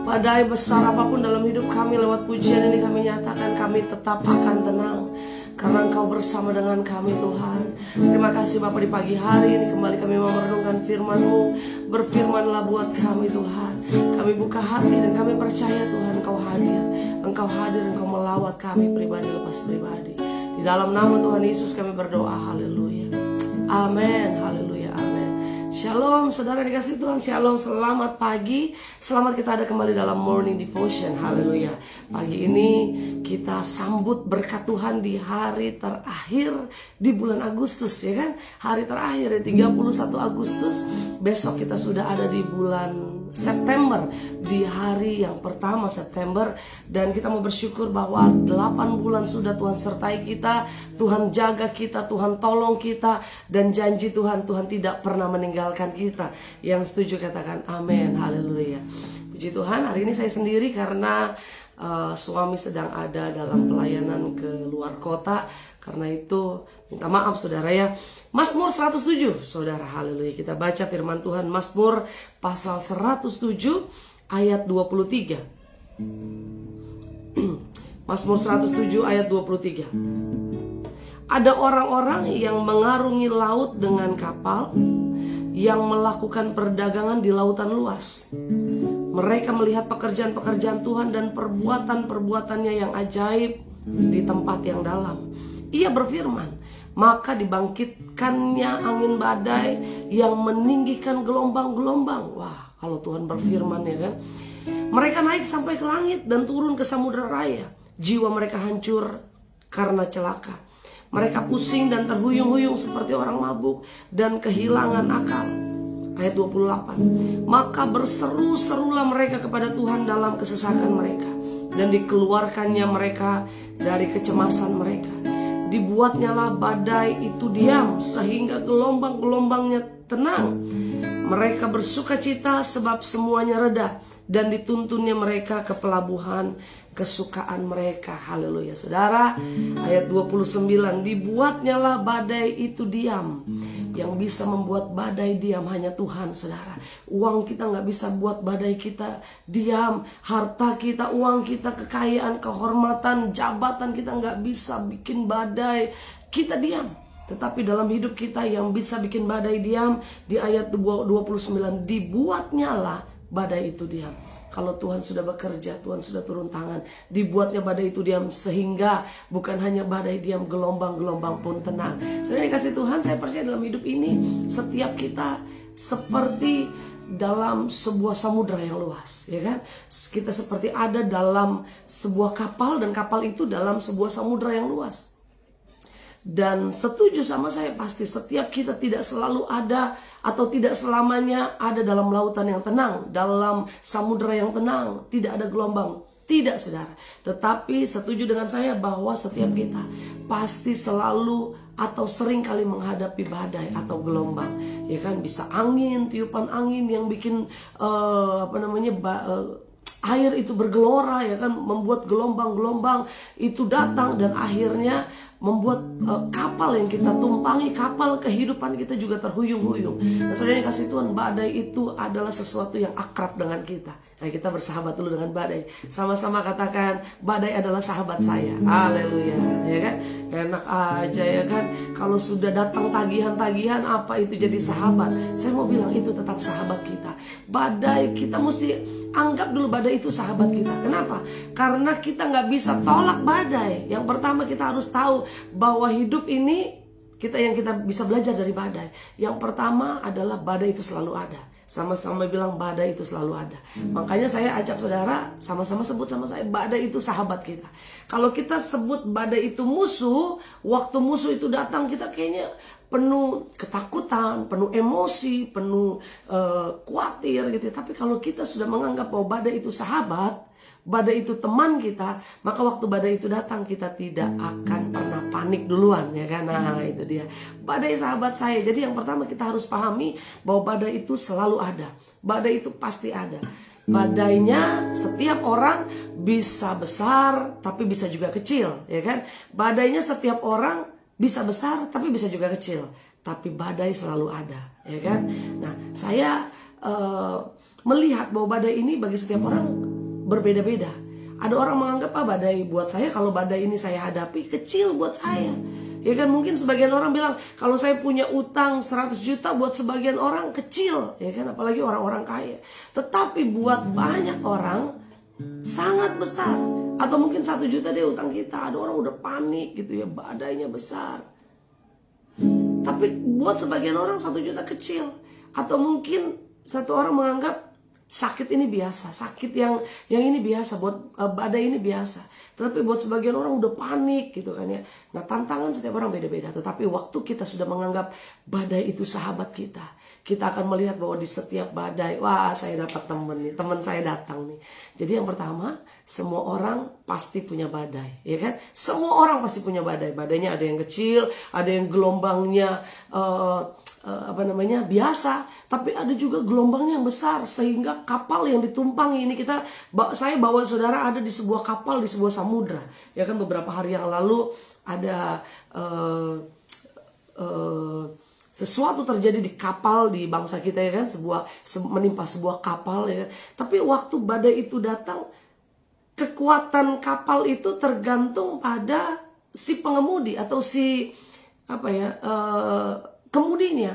Badai besar apapun dalam hidup kami, lewat pujian ini kami nyatakan kami tetap akan tenang, karena Engkau bersama dengan kami Tuhan. Terima kasih Bapa, di pagi hari ini kembali kami mau merenungkan firman-Mu. Berfirmanlah buat kami Tuhan. Kami buka hati dan kami percaya Tuhan Engkau hadir. Engkau hadir, Engkau melawat kami pribadi lepas pribadi. Di dalam nama Tuhan Yesus kami berdoa, haleluya. Amin, haleluya, amin. Shalom saudara dikasih Tuhan, shalom, selamat pagi. Selamat kita ada kembali dalam morning devotion, haleluya. Pagi ini kita sambut berkat Tuhan di hari terakhir di bulan Agustus, ya kan? Hari terakhir, 31 Agustus. Besok kita sudah ada di bulan September, di hari yang pertama September. Dan kita mau bersyukur bahwa 8 bulan sudah Tuhan sertai kita, Tuhan jaga kita, Tuhan tolong kita. Dan janji Tuhan, Tuhan tidak pernah meninggalkan kita. Yang setuju katakan amin, haleluya. Puji Tuhan, hari ini saya sendiri karena suami sedang ada dalam pelayanan ke luar kota. Karena itu minta maaf saudara ya. Mazmur 107 saudara, haleluya. Kita baca firman Tuhan, Mazmur pasal 107 ayat 23. Mazmur 107 ayat 23. Ada orang-orang yang mengarungi laut dengan kapal, yang melakukan perdagangan di lautan luas. Mereka melihat pekerjaan-pekerjaan Tuhan dan perbuatan-perbuatannya yang ajaib di tempat yang dalam. Ia berfirman, maka dibangkitkannya angin badai yang meninggikan gelombang-gelombang. Wah, kalau Tuhan berfirman ya kan. Mereka naik sampai ke langit dan turun ke samudera raya. Jiwa mereka hancur karena celaka. Mereka pusing dan terhuyung-huyung seperti orang mabuk dan kehilangan akal. Ayat 28. Maka berseru-serulah mereka kepada Tuhan dalam kesesakan mereka, dan dikeluarkannya mereka dari kecemasan mereka. Dibuatnyalah badai itu diam, sehingga gelombang-gelombangnya tenang. Mereka bersuka cita sebab semuanya reda, dan dituntunnya mereka ke pelabuhan kesukaan mereka. Haleluya saudara. Ayat 29. Dibuatnyalah badai itu diam. Yang bisa membuat badai diam hanya Tuhan saudara. Uang kita gak bisa buat badai kita diam. Harta kita, uang kita, kekayaan, kehormatan, jabatan kita gak bisa bikin badai kita diam. Tetapi dalam hidup kita yang bisa bikin badai diam, di ayat 29, dibuatnyalah badai itu diam. Kalau Tuhan sudah bekerja, Tuhan sudah turun tangan, dibuatnya badai itu diam, sehingga bukan hanya badai diam, gelombang-gelombang pun tenang. Saudara dikasih Tuhan, saya percaya dalam hidup ini setiap kita seperti dalam sebuah samudera yang luas, ya kan? Kita seperti ada dalam sebuah kapal, dan kapal itu dalam sebuah samudera yang luas. Dan setuju sama saya, pasti setiap kita tidak selalu ada atau tidak selamanya ada dalam lautan yang tenang, dalam samudera yang tenang, tidak ada gelombang. Tidak saudara. Tetapi setuju dengan saya bahwa setiap kita pasti selalu atau sering kali menghadapi badai atau gelombang. Ya kan, bisa angin, tiupan angin yang bikin air itu bergelora, ya kan, membuat gelombang-gelombang itu datang dan akhirnya membuat kapal yang kita tumpangi, kapal kehidupan kita juga terhuyung-huyung. Nah saudara yang kasih Tuhan, badai itu adalah sesuatu yang akrab dengan kita. Nah kita bersahabat dulu dengan badai. Sama-sama katakan, badai adalah sahabat saya. Haleluya, ya kan? Enak aja ya kan. Kalau sudah datang tagihan-tagihan, apa itu jadi sahabat? Saya mau bilang itu tetap sahabat kita. Badai, kita mesti anggap dulu badai itu sahabat kita. Kenapa? Karena kita nggak bisa tolak badai. Yang pertama kita harus tahu bahwa hidup ini kita bisa belajar dari badai. Yang pertama adalah badai itu selalu ada. Sama-sama bilang badai itu selalu ada. Makanya saya ajak saudara sama-sama sebut sama saya, badai itu sahabat kita. Kalau kita sebut badai itu musuh, waktu musuh itu datang kita kayaknya penuh ketakutan, penuh emosi, penuh khawatir gitu. Tapi kalau kita sudah menganggap bahwa badai itu sahabat, badai itu teman kita, maka waktu badai itu datang kita tidak akan pernah panik duluan, ya kan? Nah itu dia, badai sahabat saya. Jadi yang pertama kita harus pahami bahwa badai itu selalu ada. Badai itu pasti ada. Badainya setiap orang bisa besar tapi bisa juga kecil, ya kan? Badainya setiap orang bisa besar tapi bisa juga kecil. Tapi badai selalu ada, ya kan? Nah saya melihat bahwa badai ini bagi setiap orang berbeda-beda. Ada orang menganggap badai buat saya, kalau badai ini saya hadapi kecil buat saya. Ya kan, mungkin sebagian orang bilang kalau saya punya utang 100 juta buat sebagian orang kecil, ya kan, apalagi orang-orang kaya. Tetapi buat banyak orang sangat besar. Atau mungkin 1 juta dia utang kita, ada orang udah panik gitu ya, badainya besar. Tapi buat sebagian orang 1 juta kecil. Atau mungkin satu orang menganggap sakit ini biasa, sakit yang ini biasa, buat badai ini biasa. Tetapi buat sebagian orang udah panik gitu kan ya. Nah, tantangan setiap orang beda-beda. Tetapi waktu kita sudah menganggap badai itu sahabat kita, kita akan melihat bahwa di setiap badai, wah saya dapat teman nih, teman saya datang nih. Jadi yang pertama, semua orang pasti punya badai, ya kan? Semua orang pasti punya badai. Badainya ada yang kecil, ada yang gelombangnya biasa, tapi ada juga gelombangnya yang besar sehingga kapal yang ditumpangi ini saya bawa saudara ada di sebuah kapal di sebuah samudra, ya kan. Beberapa hari yang lalu ada sesuatu terjadi di kapal di bangsa kita, ya kan, menimpa sebuah kapal, ya kan. Tapi waktu badai itu datang, kekuatan kapal itu tergantung pada si pengemudi atau si kemudinya,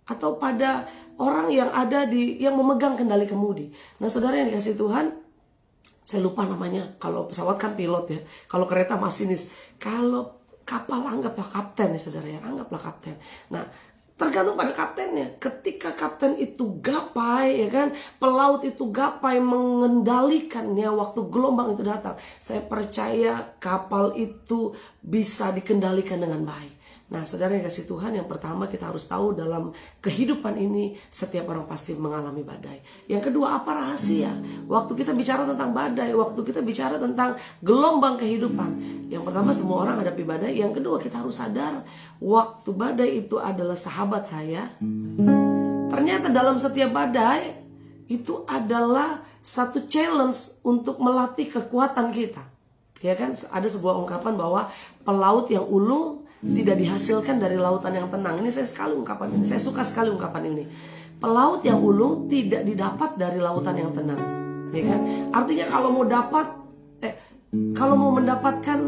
atau pada orang yang ada yang memegang kendali kemudi. Nah, saudara yang dikasih Tuhan, saya lupa namanya. Kalau pesawat kan pilot ya, kalau kereta masinis, kalau kapal anggaplah kapten ya saudara ya, anggaplah kapten. Nah, tergantung pada kaptennya. Ketika kapten itu gapai, ya kan, pelaut itu gapai mengendalikannya waktu gelombang itu datang, saya percaya kapal itu bisa dikendalikan dengan baik. Nah, saudara yang kasih Tuhan, yang pertama kita harus tahu dalam kehidupan ini setiap orang pasti mengalami badai. Yang kedua, apa rahasia? Waktu kita bicara tentang badai, waktu kita bicara tentang gelombang kehidupan, yang pertama semua orang hadapi badai. Yang kedua, kita harus sadar waktu badai itu adalah sahabat saya. Ternyata dalam setiap badai itu adalah satu challenge untuk melatih kekuatan kita. Ya kan, ada sebuah ungkapan bahwa pelaut yang ulung tidak dihasilkan dari lautan yang tenang. Ini saya suka sekali ungkapan ini. Pelaut yang ulung tidak didapat dari lautan yang tenang, ya kan? Artinya kalau mau mendapatkan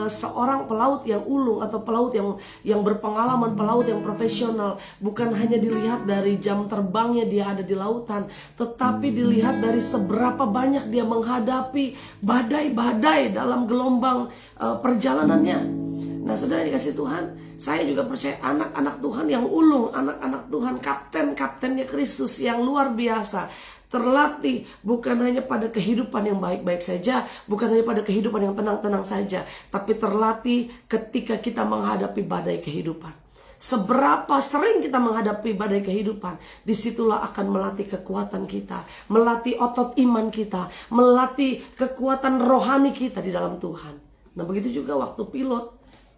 seorang pelaut yang ulung atau pelaut yang berpengalaman, pelaut yang profesional, bukan hanya dilihat dari jam terbangnya dia ada di lautan, tetapi dilihat dari seberapa banyak dia menghadapi badai-badai dalam gelombang perjalanannya. Nah, saudara dikasih Tuhan, saya juga percaya anak-anak Tuhan yang ulung, anak-anak Tuhan kaptennya Kristus yang luar biasa, terlatih bukan hanya pada kehidupan yang baik-baik saja, bukan hanya pada kehidupan yang tenang-tenang saja, tapi terlatih ketika kita menghadapi badai kehidupan. Seberapa sering kita menghadapi badai kehidupan, disitulah akan melatih kekuatan kita, melatih otot iman kita, melatih kekuatan rohani kita di dalam Tuhan. Nah, begitu juga waktu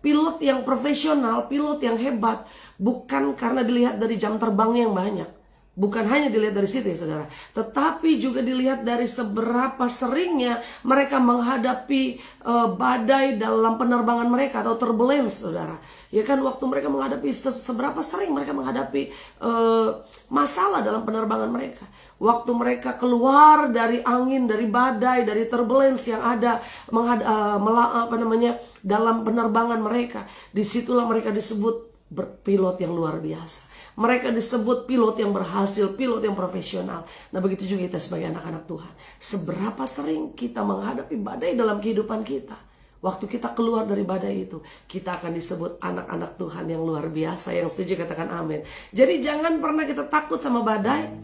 pilot yang profesional, pilot yang hebat, bukan karena dilihat dari jam terbangnya yang banyak. Bukan hanya dilihat dari situ ya saudara, tetapi juga dilihat dari seberapa seringnya mereka menghadapi badai dalam penerbangan mereka atau turbulence, saudara. Ya kan, waktu mereka menghadapi seberapa sering mereka menghadapi masalah dalam penerbangan mereka. Waktu mereka keluar dari angin, dari badai, dari turbulence yang ada dalam penerbangan mereka, disitulah mereka disebut pilot yang luar biasa. Mereka disebut pilot yang berhasil, pilot yang profesional. Nah, begitu juga kita sebagai anak-anak Tuhan. Seberapa sering kita menghadapi badai dalam kehidupan kita. Waktu kita keluar dari badai itu, kita akan disebut anak-anak Tuhan yang luar biasa. Yang setuju katakan amin. Jadi jangan pernah kita takut sama badai.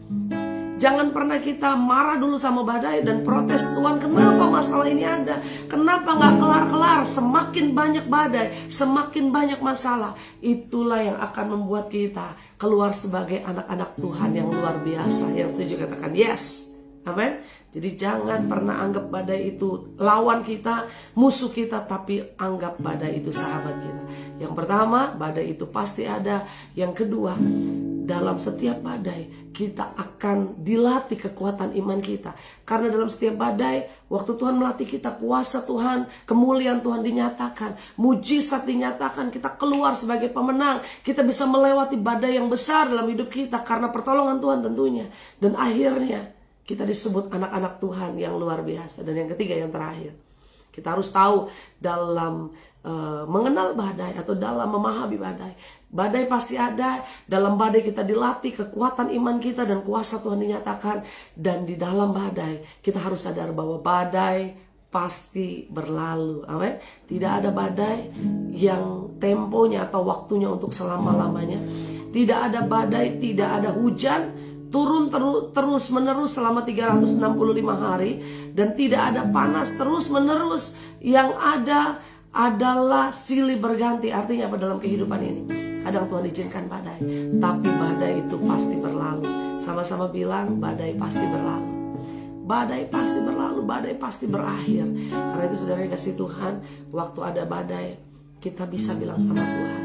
Jangan pernah kita marah dulu sama badai dan protes, Tuhan kenapa masalah ini ada? Kenapa gak kelar-kelar? Semakin banyak badai, semakin banyak masalah. Itulah yang akan membuat kita keluar sebagai anak-anak Tuhan yang luar biasa. Yang setuju katakan yes. Amin. Jadi jangan pernah anggap badai itu lawan kita, musuh kita, tapi anggap badai itu sahabat kita. Yang pertama, badai itu pasti ada. Yang kedua, dalam setiap badai kita akan dilatih kekuatan iman kita. Karena dalam setiap badai, waktu Tuhan melatih kita, kuasa Tuhan, kemuliaan Tuhan dinyatakan, mujizat dinyatakan, kita keluar sebagai pemenang. Kita bisa melewati badai yang besar dalam hidup kita karena pertolongan Tuhan tentunya. Dan akhirnya Kita disebut anak-anak Tuhan yang luar biasa. Dan yang ketiga, yang terakhir, kita harus tahu dalam mengenal badai atau dalam memahami badai. Badai pasti ada. Dalam badai kita dilatih kekuatan iman kita dan kuasa Tuhan dinyatakan. Dan di dalam badai kita harus sadar bahwa badai pasti berlalu. Amin. Tidak ada badai yang temponya atau waktunya untuk selama-lamanya. Tidak ada badai, tidak ada hujan turun terus menerus selama 365 hari. Dan tidak ada panas terus menerus. Yang ada adalah silih berganti. Artinya apa dalam kehidupan ini? Kadang Tuhan izinkan badai, tapi badai itu pasti berlalu. Sama-sama bilang, badai pasti berlalu. Badai pasti berlalu, badai pasti berakhir. Karena itu saudara kasih Tuhan, waktu ada badai, kita bisa bilang sama Tuhan,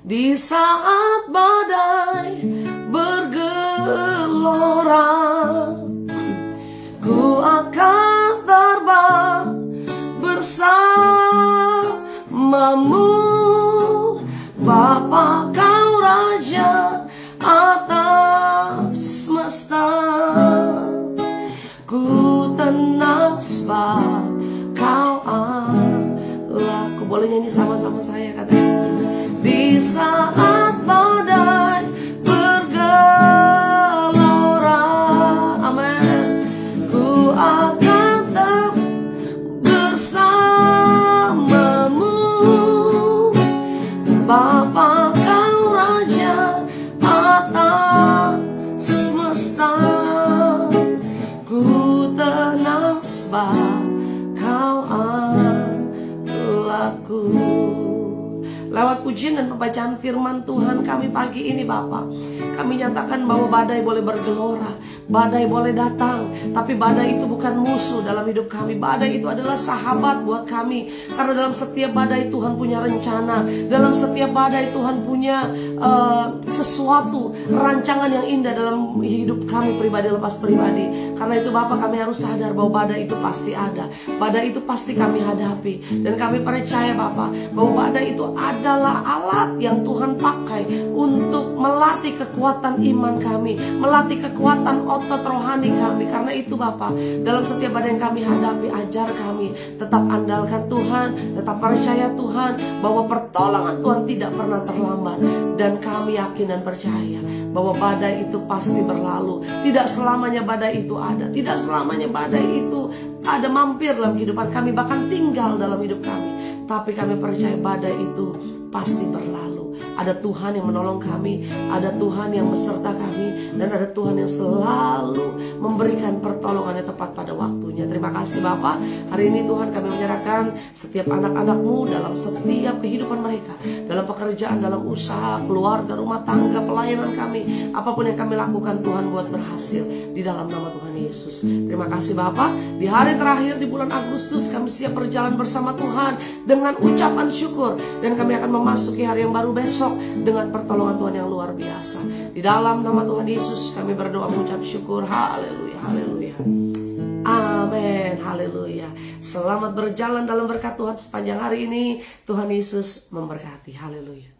di saat badai bergelora, ku akan terbang bersamamu, Bapa Kau Raja atas semesta. Ku tenang sebab Kau Allah. Ku boleh nyanyi sama-sama saya katanya. Di saat badai bergelora, amin, ku akan tetap bersamamu, Bapa Kau Raja atas semesta. Ku tenang sebab Kau Allahku. Lewat pujian dan pembacaan firman Tuhan kami pagi ini Bapa, kami nyatakan bahwa badai boleh bergelora, badai boleh datang, tapi badai itu bukan musuh dalam hidup kami. Badai itu adalah sahabat buat kami. Karena dalam setiap badai Tuhan punya rencana. Dalam setiap badai Tuhan punya sesuatu, rancangan yang indah dalam hidup kami pribadi lepas pribadi. Karena itu Bapa, kami harus sadar bahwa badai itu pasti ada. Badai itu pasti kami hadapi. Dan kami percaya Bapa, bahwa badai itu adalah alat yang Tuhan pakai untuk melatih kekuatan iman kami, melatih kekuatan otot rohani kami. Karena itu Bapa, dalam setiap badai yang kami hadapi, ajar kami tetap andalkan Tuhan, tetap percaya Tuhan bahwa pertolongan Tuhan tidak pernah terlambat. Dan kami yakin dan percaya bahwa badai itu pasti berlalu. Tidak selamanya badai itu ada, tidak selamanya badai itu ada mampir dalam kehidupan kami, bahkan tinggal dalam hidup kami. Tapi kami percaya badai itu pasti berlalu. Ada Tuhan yang menolong kami, ada Tuhan yang beserta kami, dan ada Tuhan yang selalu memberikan pertolongan yang tepat pada waktunya. Terima kasih Bapa. Hari ini Tuhan kami menyerahkan setiap anak-anak-Mu dalam setiap kehidupan mereka, dalam pekerjaan, dalam usaha, keluarga, rumah tangga, pelayanan kami. Apapun yang kami lakukan Tuhan buat berhasil di dalam nama Tuhan Yesus. Terima kasih Bapa. Di hari terakhir di bulan Agustus kami siap berjalan bersama Tuhan dengan ucapan syukur, dan kami akan memasuki hari yang baru besok dengan pertolongan Tuhan yang luar biasa. Di dalam nama Tuhan Yesus kami berdoa mengucap syukur. Haleluya, haleluya. Amin, haleluya. Selamat berjalan dalam berkat Tuhan sepanjang hari ini. Tuhan Yesus memberkati. Haleluya.